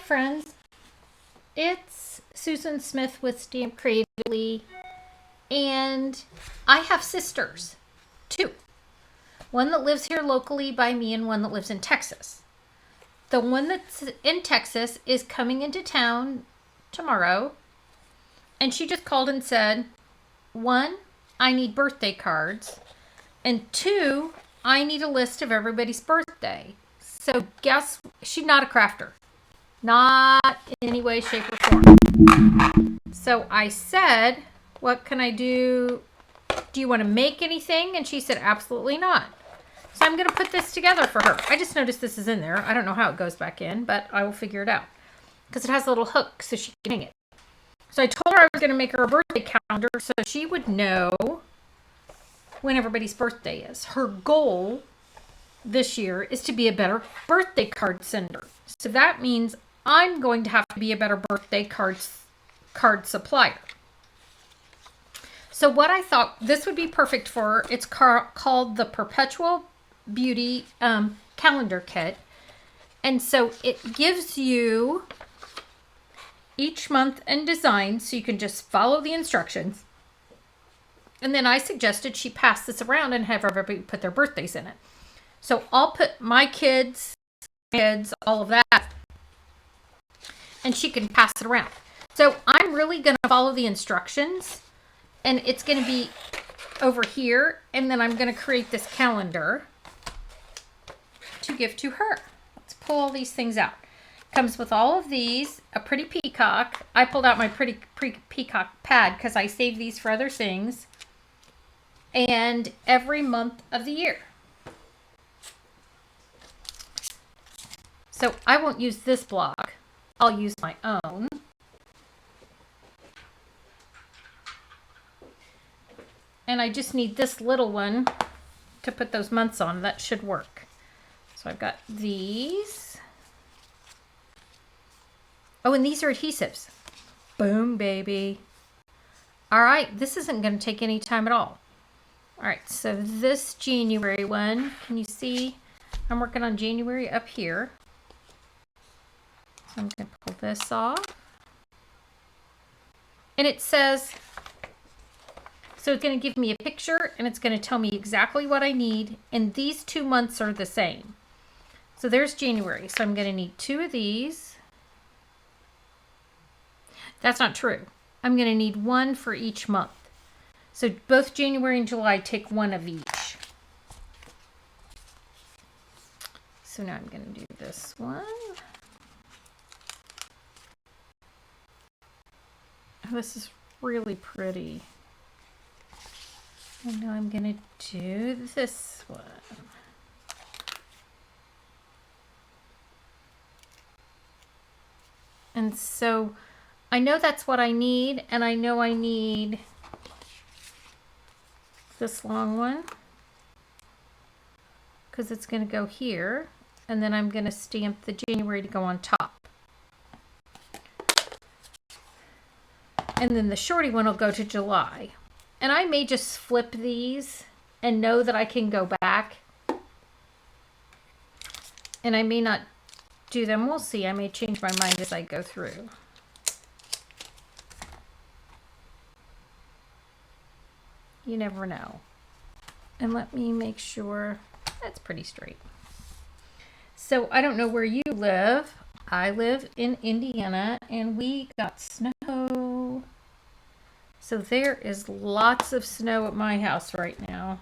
friends. It's Susan Smith with StampCreatively, and I have sisters, two. One that lives here locally by me and one that lives in Texas. The one that's in Texas is coming into town tomorrow, and she just called and said, one, I need birthday cards, and two, I need a list of everybody's birthday. So guess, she's not a crafter. Not in any way, shape, or form. So I said, what can I do? Do you want to make anything? And she said, absolutely not. So I'm going to put this together for her. I just noticed this is in there. I don't know how it goes back in, but I will figure it out. Because it has a little hook so she can hang it. So I told her I was going to make her a birthday calendar so she would know when everybody's birthday is. Her goal this year is to be a better birthday card sender. So that means I'm going to have to be a better birthday card supplier. So what I thought this would be perfect for, it's called the Perpetual Beauty Calendar Kit. And so it gives you each month and design so you can just follow the instructions. And then I suggested she pass this around and have everybody put their birthdays in it. So I'll put my kids, all of that, and she can pass it around. So I'm really going to follow the instructions, and it's going to be over here, and then I'm going to create this calendar to give to her. Let's pull all these things out. Comes with all of these, a pretty peacock. I pulled out my pretty peacock pad because I saved these for other things. And every month of the year. So I won't use this block. I'll use my own. And I just need this little one to put those months on. That should work. So I've got these. Oh, and these are adhesives. Boom, baby. All right, this isn't going to take any time at all. All right, so this January one, can you see? I'm working on January up here. So I'm going to pull this off. And it says, so it's going to give me a picture and it's going to tell me exactly what I need. And these 2 months are the same. So there's January. So I'm going to need 2 of these. That's not true. I'm going to need 1 for each month. So both January and July take 1 of each. So now I'm going to do this one. Oh, this is really pretty. And now I'm going to do this one. And so I know that's what I need, and I know I need this long one because it's going to go here, and then I'm going to stamp the January to go on top. And then the shorty one will go to July. And I may just flip these and know that I can go back. And I may not do them. We'll see. I may change my mind as I go through. You never know. And let me make sure that's pretty straight. So I don't know where you live. I live in Indiana and we got snow. So there is lots of snow at my house right now.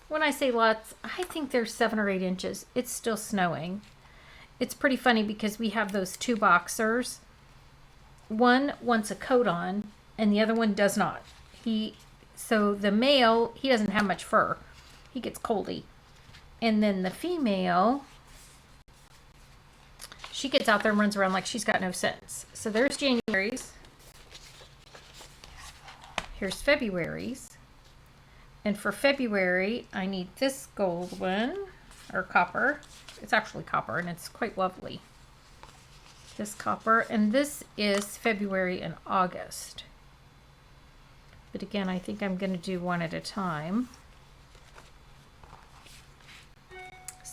When I say lots, I think there's 7 or 8 inches. It's still snowing. It's pretty funny because we have those 2 boxers. One wants a coat on and the other one does not. So the male, he doesn't have much fur. He gets coldy. And then the female, she gets out there and runs around like she's got no sense. So there's January's. Here's February's. And for February, I need this gold one, or copper. It's actually copper, and it's quite lovely. This copper, and this is February and August. But again, I think I'm going to do one at a time.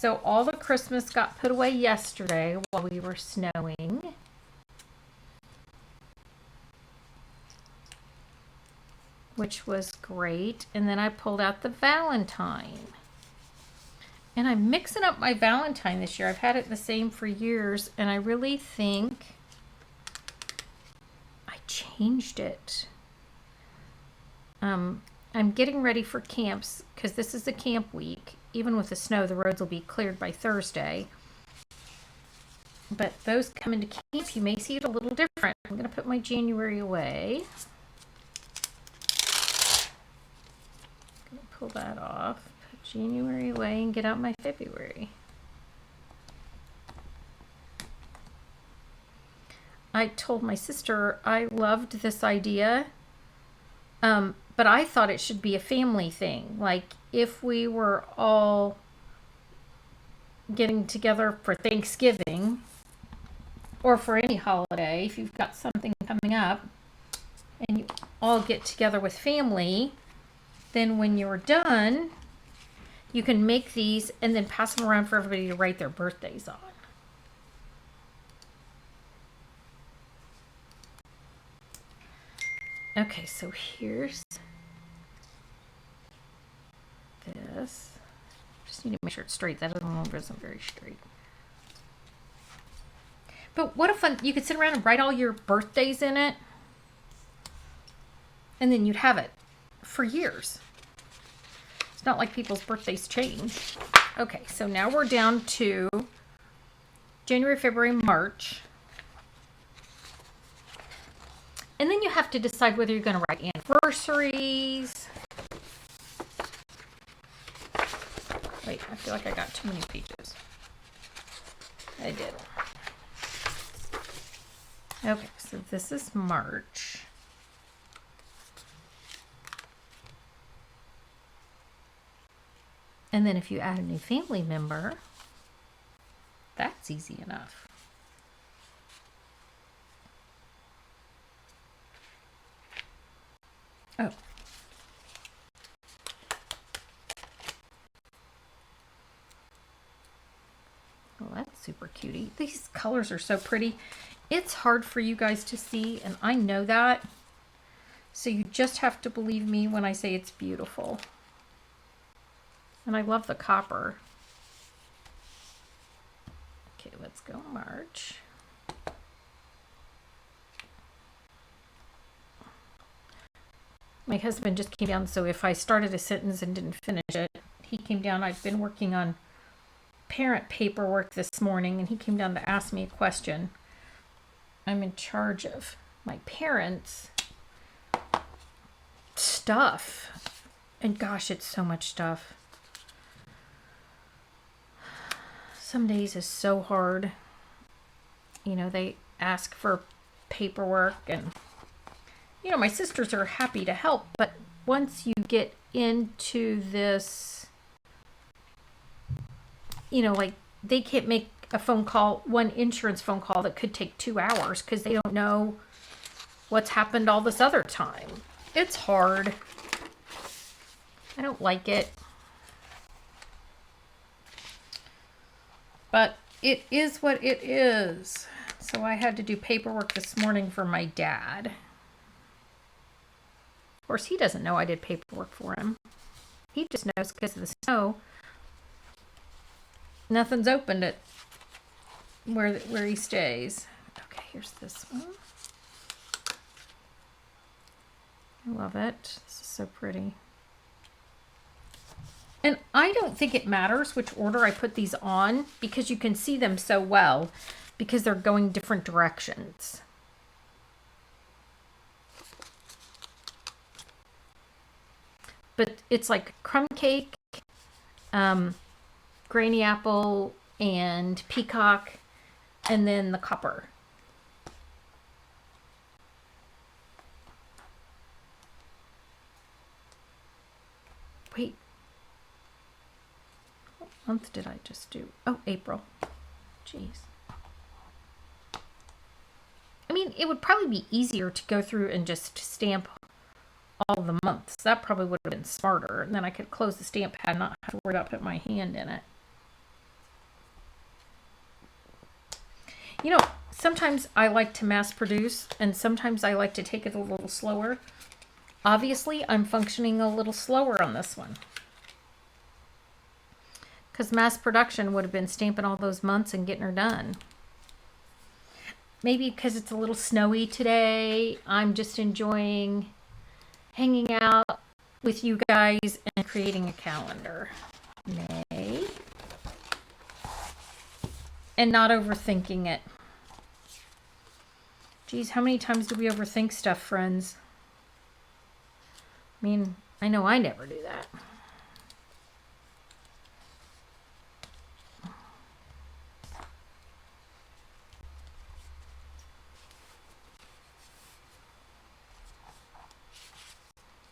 So all the Christmas got put away yesterday while we were snowing. Which was great. And then I pulled out the Valentine. And I'm mixing up my Valentine this year. I've had it the same for years, and I really think I changed it. I'm getting ready for camps because this is a camp week. Even with the snow, the roads will be cleared by Thursday. But those come into camp, you may see it a little different. I'm going to put my January away. I'm going to pull that off. Put January away and get out my February. I told my sister I loved this idea, but I thought it should be a family thing. Like if we were all getting together for Thanksgiving or for any holiday, if you've got something coming up and you all get together with family, then when you're done, you can make these and then pass them around for everybody to write their birthdays on. Okay, so here's this. Just need to make sure it's straight. That other one isn't very straight. But what a fun, you could sit around and write all your birthdays in it. And then you'd have it for years. It's not like people's birthdays change. Okay, so now we're down to January, February, March. And then you have to decide whether you're going to write anniversaries. Wait, I feel like I got too many pages. I did. Okay, so this is March. And then if you add a new family member, that's easy enough. Oh. Well, that's super cutie. These colors are so pretty. It's hard for you guys to see, and I know that. So you just have to believe me when I say it's beautiful. And I love the copper. Okay, let's go March. My husband just came down, so if I started a sentence and didn't finish it, he came down. I've been working on parent paperwork this morning, and he came down to ask me a question. I'm in charge of my parents' stuff. And gosh, it's so much stuff. Some days is so hard. You know, they ask for paperwork and, you know, my sisters are happy to help, but once you get into this, you know, like they can't make a phone call, one insurance phone call that could take 2 hours because they don't know what's happened all this other time. It's hard. I don't like it. But it is what it is. So I had to do paperwork this morning for my dad. Of course, he doesn't know I did paperwork for him. He just knows because of the snow. Nothing's opened at where he stays. Okay, here's this one. I love it. This is so pretty. And I don't think it matters which order I put these on because you can see them so well because they're going different directions. But it's like crumb cake, granny apple, and peacock, and then the copper. Wait. What month did I just do? Oh, April. Jeez. I mean, it would probably be easier to go through and just stamp all the months. That probably would have been smarter. And then I could close the stamp pad and not have to worry about putting my hand in it. You know, sometimes I like to mass produce and sometimes I like to take it a little slower. Obviously, I'm functioning a little slower on this one. Because mass production would have been stamping all those months and getting her done. Maybe because it's a little snowy today, I'm just enjoying hanging out with you guys and creating a calendar. May. And not overthinking it. Geez, how many times do we overthink stuff, friends? I mean, I know I never do that.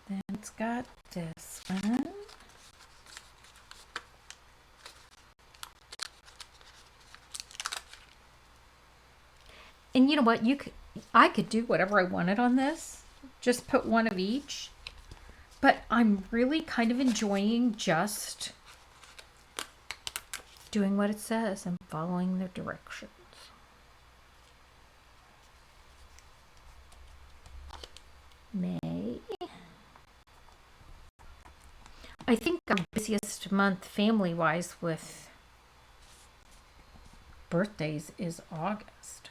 Then it's got this one. And you know what? I could do whatever I wanted on this. Just put one of each. But I'm really kind of enjoying just doing what it says and following the directions. May. I think our busiest month family-wise with birthdays is August.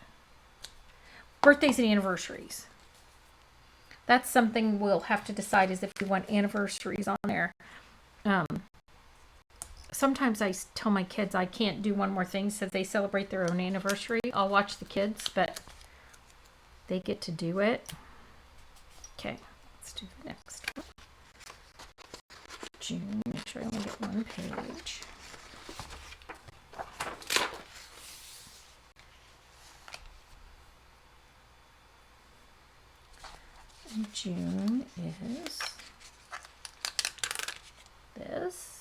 Birthdays and anniversaries. That's something we'll have to decide is if we want anniversaries on there. Sometimes I tell my kids I can't do one more thing so they celebrate their own anniversary. I'll watch the kids, but they get to do it. Okay, let's do the next one. June, make sure I only get one page. And June is this.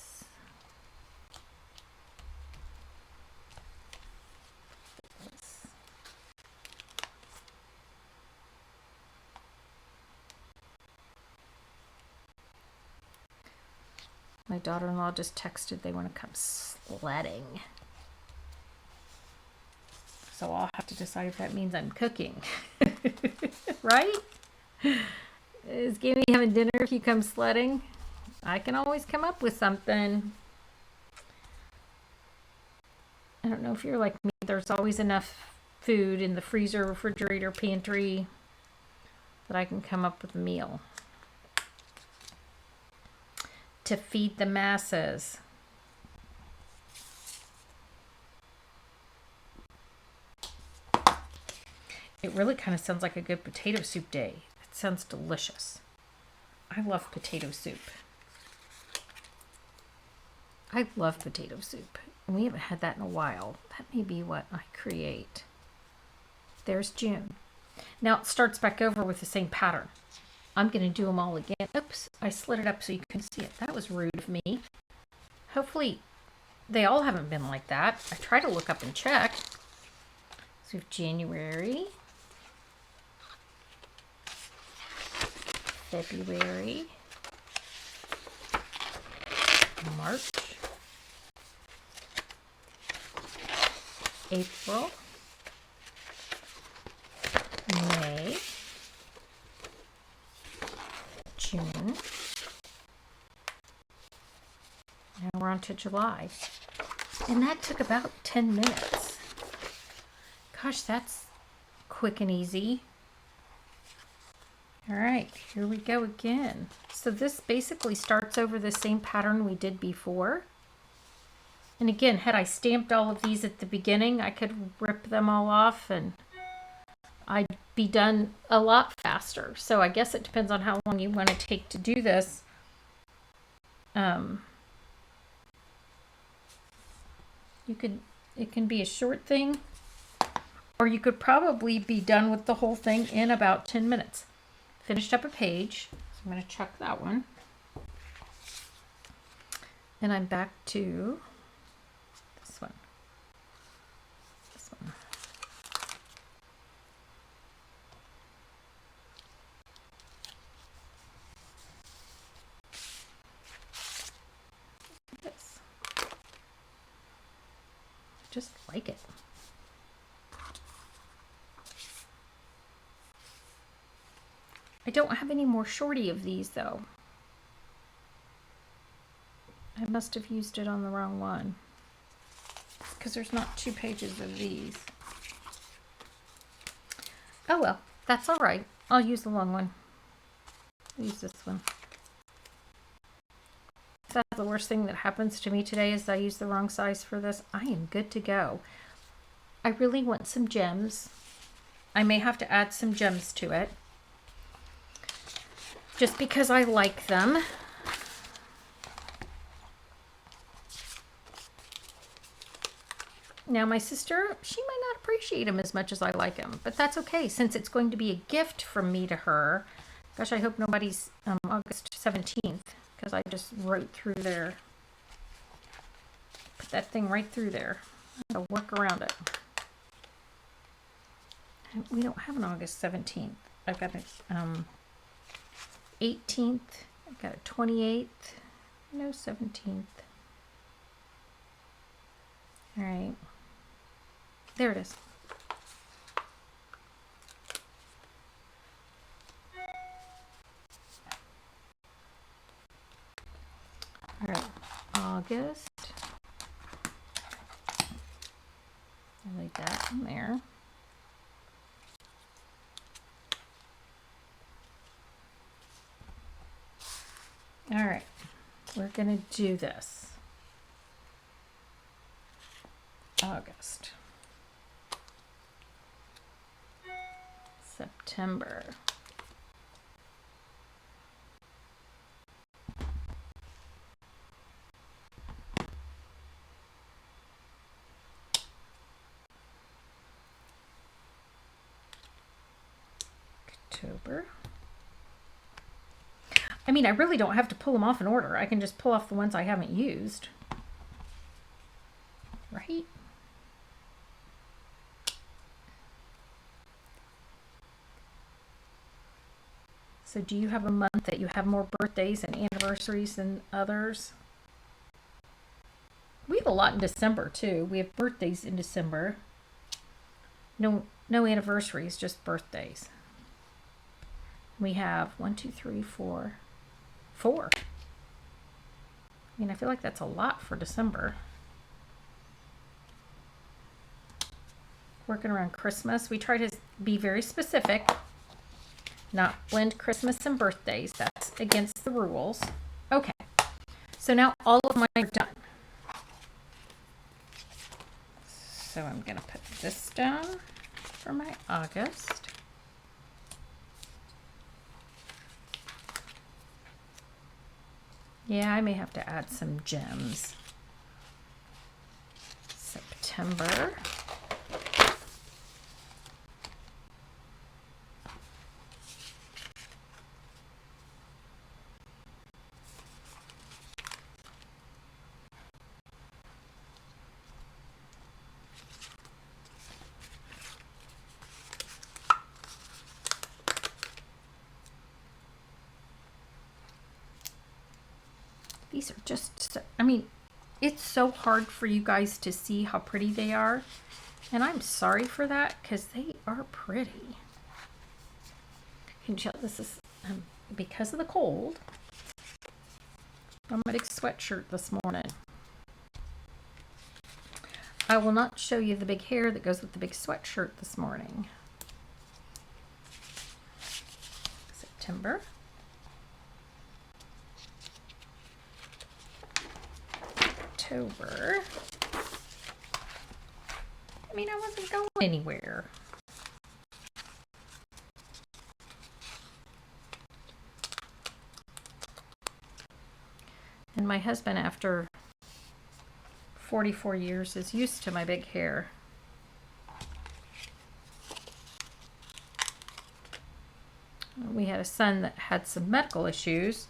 My daughter-in-law just texted they want to come sledding. So I'll have to decide if that means I'm cooking. Right? Is Gammy having dinner if you come sledding? I can always come up with something. I don't know if you're like me. There's always enough food in the freezer, refrigerator, pantry that I can come up with a meal. To feed the masses. It really kind of sounds like a good potato soup day. It sounds delicious. I love potato soup. I love potato soup. And we haven't had that in a while. That may be what I create. There's June. Now it starts back over with the same pattern. I'm going to do them all again. Oops, I slid it up so you can see it. That was rude of me. Hopefully they all haven't been like that. I try to look up and check. So we have January, February, March, April, May, June. Now we're on to July. And that took about 10 minutes. Gosh, that's quick and easy. All right, here we go again. So this basically starts over the same pattern we did before. And again, had I stamped all of these at the beginning, I could rip them all off and I'd be done a lot faster. So I guess it depends on how long you want to take to do this. It can be a short thing, or you could probably be done with the whole thing in about 10 minutes. Finished up a page, so I'm going to chuck that one. And I'm back to this one. This one. This. Just like it. I don't have any more shorty of these though. I must have used it on the wrong one because there's not 2 pages of these. Oh well, that's all right. I'll use the long one. I'll use this one. If that's the worst thing that happens to me today is I use the wrong size for this, I am good to go. I really want some gems. I may have to add some gems to it just because I like them. Now my sister, she might not appreciate them as much as I like them, but that's okay since it's going to be a gift from me to her. Gosh, I hope nobody's August 17th because I just wrote through there. Put that thing right through there. I'll work around it. We don't have an August 17th. I've got an 18th. I've got a 28th. No 17th. All right. There it is. All right, August. I'll leave that in there. All right, we're gonna do this. August. September. October. I mean, I really don't have to pull them off in order. I can just pull off the ones I haven't used. Right? So do you have a month that you have more birthdays and anniversaries than others? We have a lot in December too. We have birthdays in December. No anniversaries, just birthdays. We have 1, 2, 3, 4. I mean, I feel like that's a lot for December. Working around Christmas. We try to be very specific. Not blend Christmas and birthdays. That's against the rules. Okay. So now all of mine are done. So I'm going to put this down for my August. Yeah, I may have to add some gems. September. These are just, so, I mean, it's so hard for you guys to see how pretty they are. And I'm sorry for that because they are pretty. You can tell this is because of the cold. I'm a big sweatshirt this morning. I will not show you the big hair that goes with the big sweatshirt this morning. September. October. I mean, I wasn't going anywhere. And my husband, after 44 years, is used to my big hair. We had a son that had some medical issues.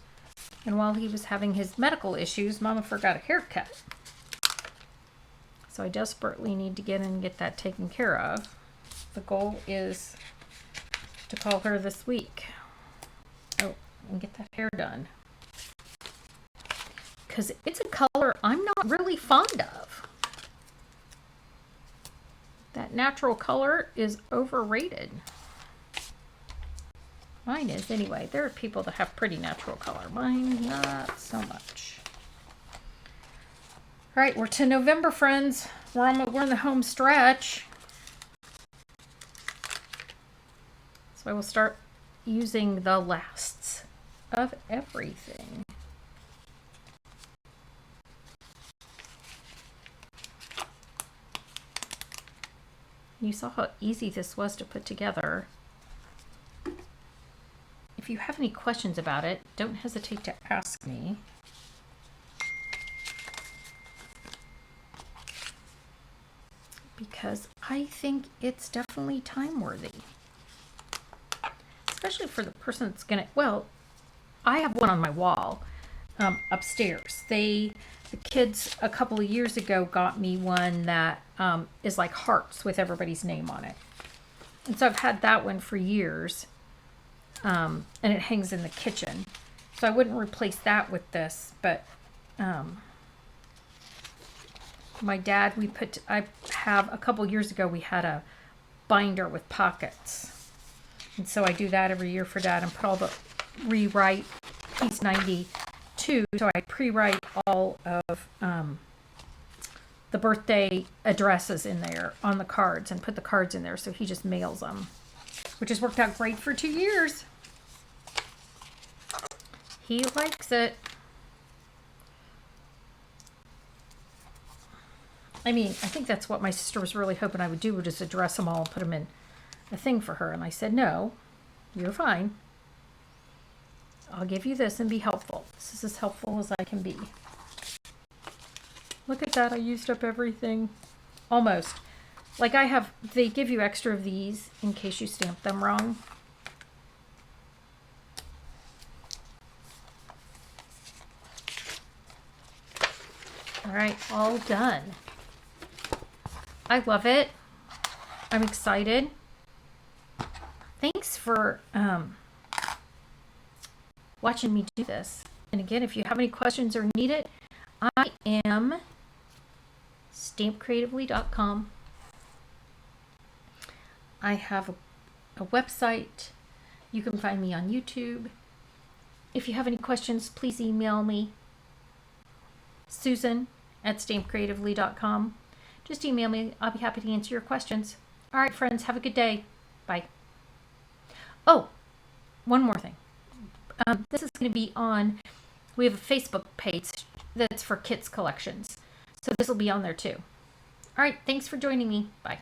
And while he was having his medical issues, Mama forgot a haircut. So I desperately need to get in and get that taken care of. The goal is to call her this week. Oh, and get that hair done. Because it's a color I'm not really fond of. That natural color is overrated. Mine is anyway. There are people that have pretty natural color. Mine, not so much. All right, we're to November, friends. We're in the home stretch. So I will start using the lasts of everything. You saw how easy this was to put together. If you have any questions about it, don't hesitate to ask me. Because I think it's definitely time worthy. Especially for the person that's gonna, well, I have one on my wall upstairs. The kids a couple of years ago got me one that is like hearts with everybody's name on it. And so I've had that one for years. And it hangs in the kitchen. So I wouldn't replace that with this, but my dad, I have a couple years ago, we had a binder with pockets. And so I do that every year for Dad and put all the rewrite, he's 92, so I pre-write all of the birthday addresses in there on the cards and put the cards in there, so he just mails them, which has worked out great for 2 years. He likes it. I mean, I think that's what my sister was really hoping I would do, would just address them all and put them in a thing for her. And I said, no, you're fine. I'll give you this and be helpful. This is as helpful as I can be. Look at that. I used up everything. Almost. Like they give you extra of these in case you stamp them wrong. All right, all done. I love it. I'm excited. Thanks for watching me do this. And again, if you have any questions or need it, I am StampCreatively.com. I have a website. You can find me on YouTube. If you have any questions, please email me, Susan@StampCreatively.com. Just email me. I'll be happy to answer your questions. All right, friends, have a good day. Bye. Oh, one more thing. This is going to be on, we have a Facebook page that's for kits collections. So this will be on there too. All right, thanks for joining me. Bye.